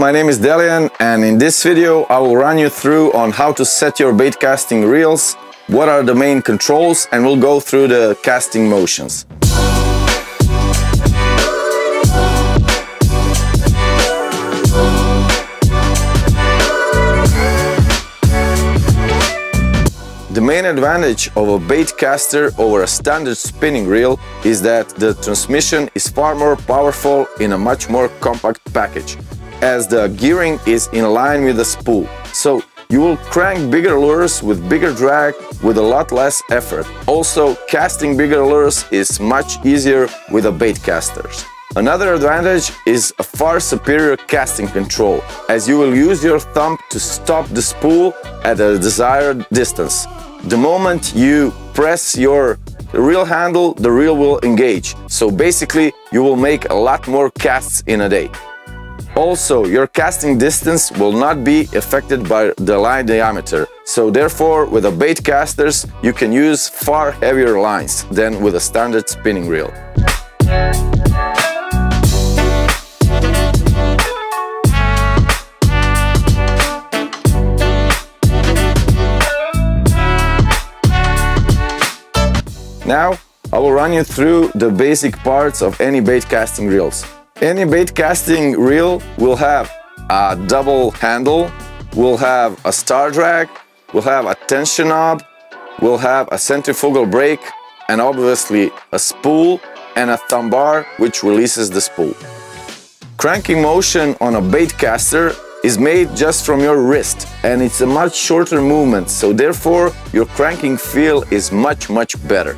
my name is Dalien, and in this video I will run you through on how to set your bait casting reels, what are the main controls, and we'll go through the casting motions. The main advantage of a bait caster over a standard spinning reel is that the transmission is far more powerful in a much more compact package, as the gearing is in line with the spool. So you will crank bigger lures with bigger drag with a lot less effort. Also, casting bigger lures is much easier with a bait casters. Another advantage is a far superior casting control, as you will use your thumb to stop the spool at a desired distance. The moment you press your reel handle, the reel will engage. So basically, you will make a lot more casts in a day. Also, your casting distance will not be affected by the line diameter. So therefore, with a bait casters, you can use far heavier lines than with a standard spinning reel. Now, I will run you through the basic parts of any bait casting reels. Any bait casting reel will have a double handle, will have a star drag, will have a tension knob, will have a centrifugal brake, and obviously a spool and a thumb bar which releases the spool. Cranking motion on a bait caster is made just from your wrist, and it's a much shorter movement, so therefore your cranking feel is much better.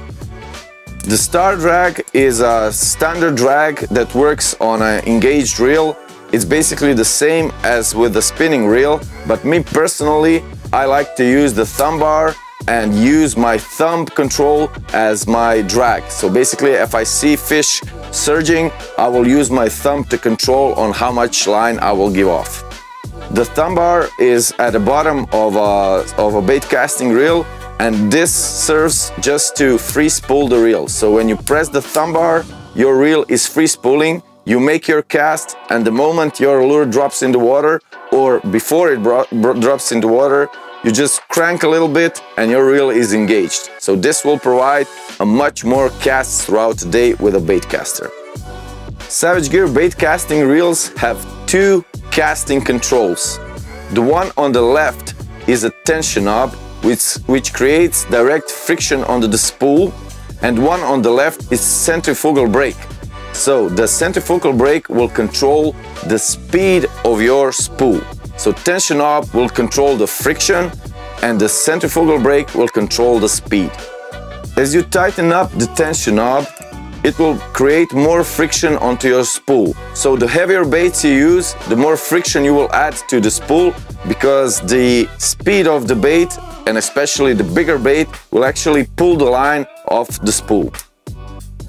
The star drag is a standard drag that works on an engaged reel. It's basically the same as with the spinning reel, but me personally, I like to use the thumb bar and use my thumb control as my drag. So basically, if I see fish surging, I will use my thumb to control on how much line I will give off. The thumb bar is at the bottom of a bait casting reel, and this serves just to free spool the reel. So when you press the thumb bar, your reel is free spooling, you make your cast, and the moment your lure drops in the water, or before it drops in the water, you just crank a little bit and your reel is engaged. So this will provide a much more casts throughout the day with a bait caster. Savage Gear bait casting reels have two casting controls. The one on the left is a tension knob, which creates direct friction under the spool, and one on the left is centrifugal brake. So the centrifugal brake will control the speed of your spool. So tension knob will control the friction and the centrifugal brake will control the speed. As you tighten up the tension knob, it will create more friction onto your spool. So the heavier baits you use, the more friction you will add to the spool, because the speed of the bait, and especially the bigger bait, will actually pull the line off the spool.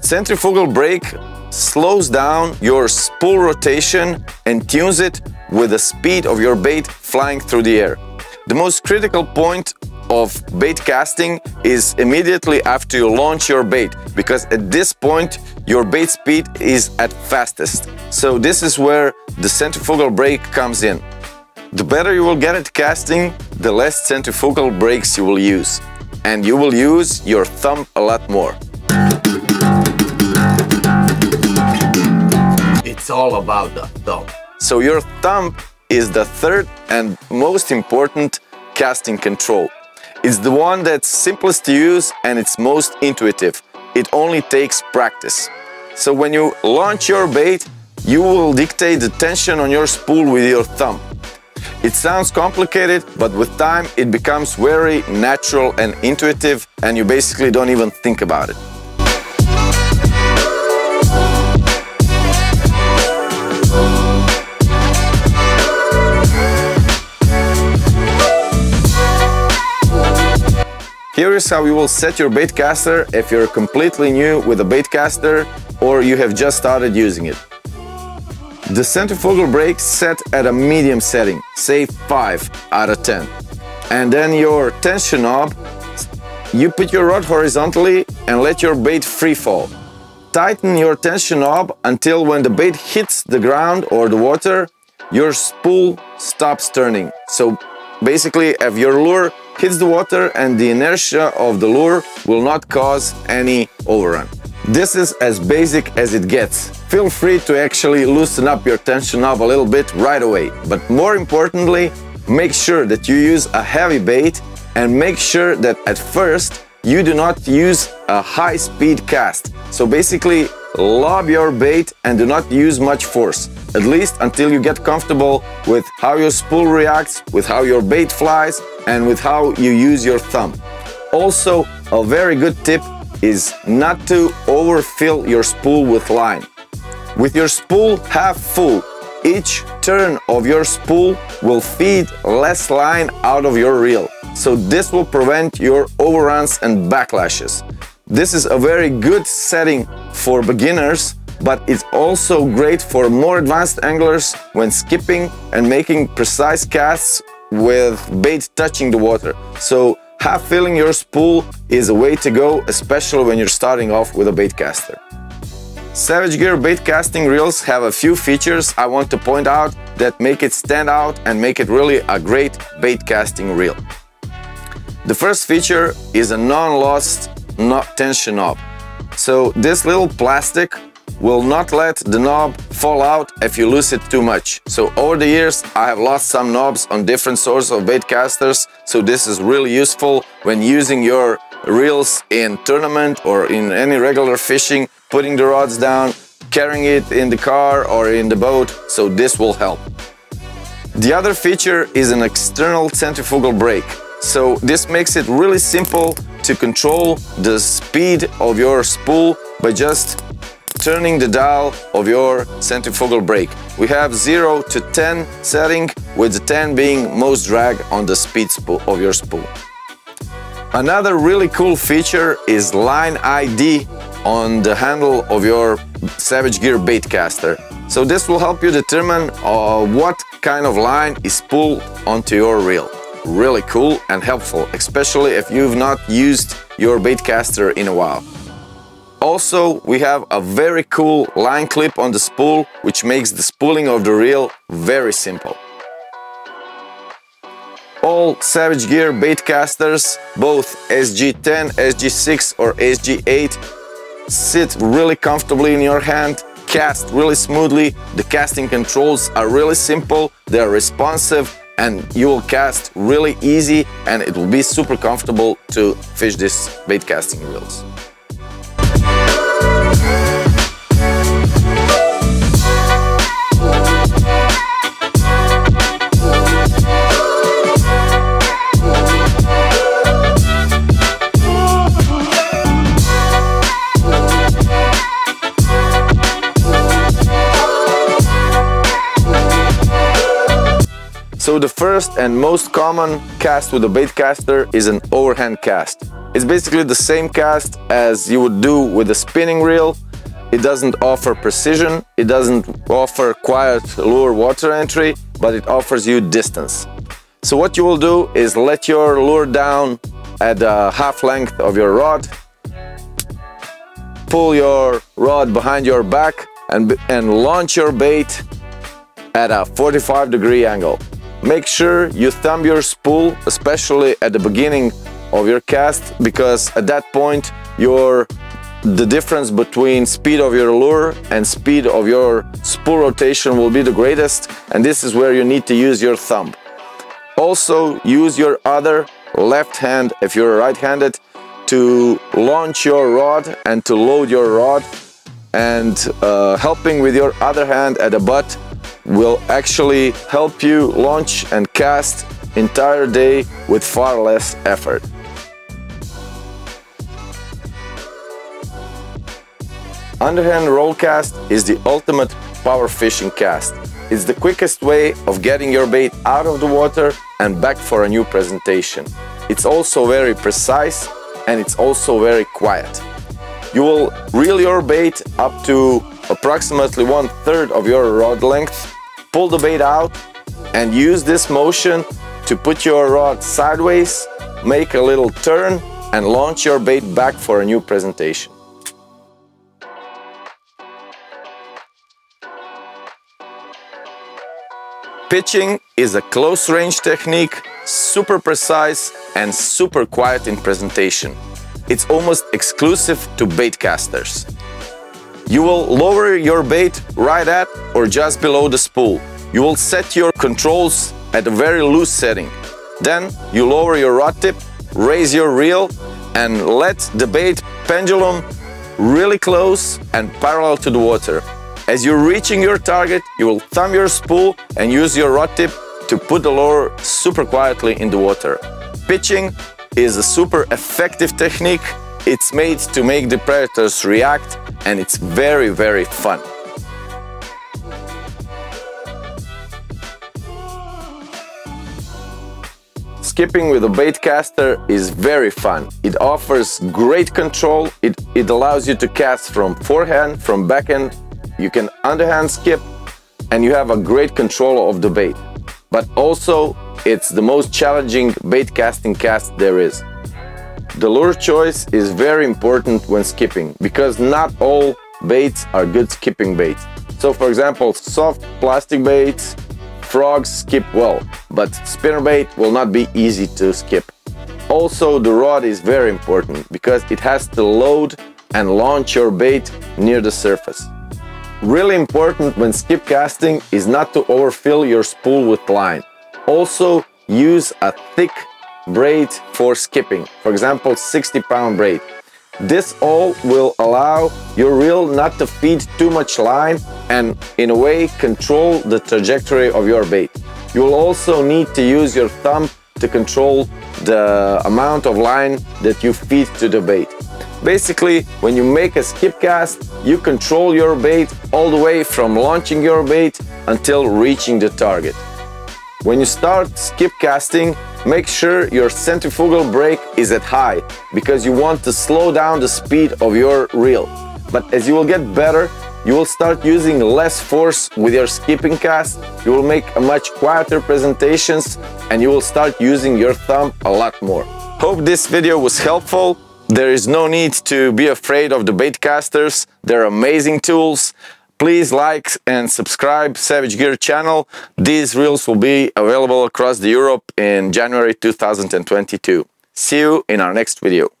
Centrifugal brake slows down your spool rotation and tunes it with the speed of your bait flying through the air. The most critical point of bait casting is immediately after you launch your bait, because at this point your bait speed is at fastest. So this is where the centrifugal brake comes in. The better you will get at casting, the less centrifugal brakes you will use, and you will use your thumb a lot more. It's all about the thumb. So your thumb is the third and most important casting control. It's the one that's simplest to use and it's most intuitive. It only takes practice. So when you launch your bait, you will dictate the tension on your spool with your thumb. It sounds complicated, but with time it becomes very natural and intuitive, and you basically don't even think about it. Here is how you will set your bait caster if you're completely new with a bait caster or you have just started using it. The centrifugal brake set at a medium setting, say 5 out of 10. And then your tension knob, you put your rod horizontally and let your bait free fall. Tighten your tension knob until when the bait hits the ground or the water, your spool stops turning. So basically, if your lure hits the water and the inertia of the lure will not cause any overrun. This is as basic as it gets. Feel free to actually loosen up your tension knob a little bit right away. But more importantly, make sure that you use a heavy bait and make sure that at first you do not use a high-speed cast. So basically, lob your bait and do not use much force, at least until you get comfortable with how your spool reacts, with how your bait flies, and with how you use your thumb. Also, a very good tip is not to overfill your spool with line. With your spool half full, each turn of your spool will feed less line out of your reel. So this will prevent your overruns and backlashes. This is a very good setting for beginners, but it's also great for more advanced anglers when skipping and making precise casts with bait touching the water. So half filling your spool is a way to go, especially when you're starting off with a bait caster. Savage Gear bait casting reels have a few features I want to point out that make it stand out and make it really a great bait casting reel. The first feature is a non-lost tension knob. So this little plastic will not let the knob fall out if you lose it too much. So over the years I have lost some knobs on different sorts of bait casters, so this is really useful when using your reels in tournament or in any regular fishing, putting the rods down, carrying it in the car or in the boat, so this will help. The other feature is an external centrifugal brake. So this makes it really simple to control the speed of your spool by just turning the dial of your centrifugal brake. We have 0 to 10 setting, with the 10 being most drag on the speed of your spool. Another really cool feature is line ID on the handle of your Savage Gear bait caster. So this will help you determine what kind of line is pulled onto your reel. Really cool and helpful, especially if you've not used your bait caster in a while. Also, we have a very cool line clip on the spool, which makes the spooling of the reel very simple. All Savage Gear bait casters, both SG10, SG6 or SG8, sit really comfortably in your hand, cast really smoothly, the casting controls are really simple, they're responsive, and you will cast really easy and it will be super comfortable to fish these bait casting reels. So the first and most common cast with a bait caster is an overhand cast. It's basically the same cast as you would do with a spinning reel. It doesn't offer precision, it doesn't offer quiet lure water entry, but it offers you distance. So what you will do is let your lure down at the half length of your rod, pull your rod behind your back and launch your bait at a 45-degree angle. Make sure you thumb your spool, especially at the beginning of your cast, because at that point the difference between speed of your lure and speed of your spool rotation will be the greatest, and this is where you need to use your thumb. Also use your other left hand, if you're right-handed, to launch your rod and to load your rod, and helping with your other hand at the butt will actually help you launch and cast entire day with far less effort. Underhand roll cast is the ultimate power fishing cast. It's the quickest way of getting your bait out of the water and back for a new presentation. It's also very precise and it's also very quiet. You will reel your bait up to approximately 1/3 of your rod length, pull the bait out and use this motion to put your rod sideways, make a little turn and launch your bait back for a new presentation. Pitching is a close range technique, super precise and super quiet in presentation. It's almost exclusive to bait casters. You will lower your bait right at or just below the spool. You will set your controls at a very loose setting. Then you lower your rod tip, raise your reel and let the bait pendulum really close and parallel to the water. As you're reaching your target, you will thumb your spool and use your rod tip to put the lure super quietly in the water. Pitching is a super effective technique. It's made to make the predators react and it's very, very fun. Skipping with a bait caster is very fun. It offers great control. It allows you to cast from forehand, from backhand. You can underhand skip and you have a great control of the bait. But also it's the most challenging bait casting cast there is. The lure choice is very important when skipping because not all baits are good skipping baits. So for example, soft plastic baits, frogs skip well, but spinnerbait will not be easy to skip. Also the rod is very important because it has to load and launch your bait near the surface. Really important when skip casting is not to overfill your spool with line. Also use a thick braid for skipping, for example 60-pound braid. This all will allow your reel not to feed too much line and in a way control the trajectory of your bait. You will also need to use your thumb to control the amount of line that you feed to the bait. Basically, when you make a skip cast, you control your bait all the way from launching your bait until reaching the target. When you start skip casting, make sure your centrifugal brake is at high because you want to slow down the speed of your reel. But as you will get better, you will start using less force with your skipping cast, you will make a much quieter presentations and you will start using your thumb a lot more. Hope this video was helpful. There is no need to be afraid of the bait casters. They're amazing tools. Please like and subscribe Savage Gear channel. These reels will be available across Europe in January 2022. See you in our next video.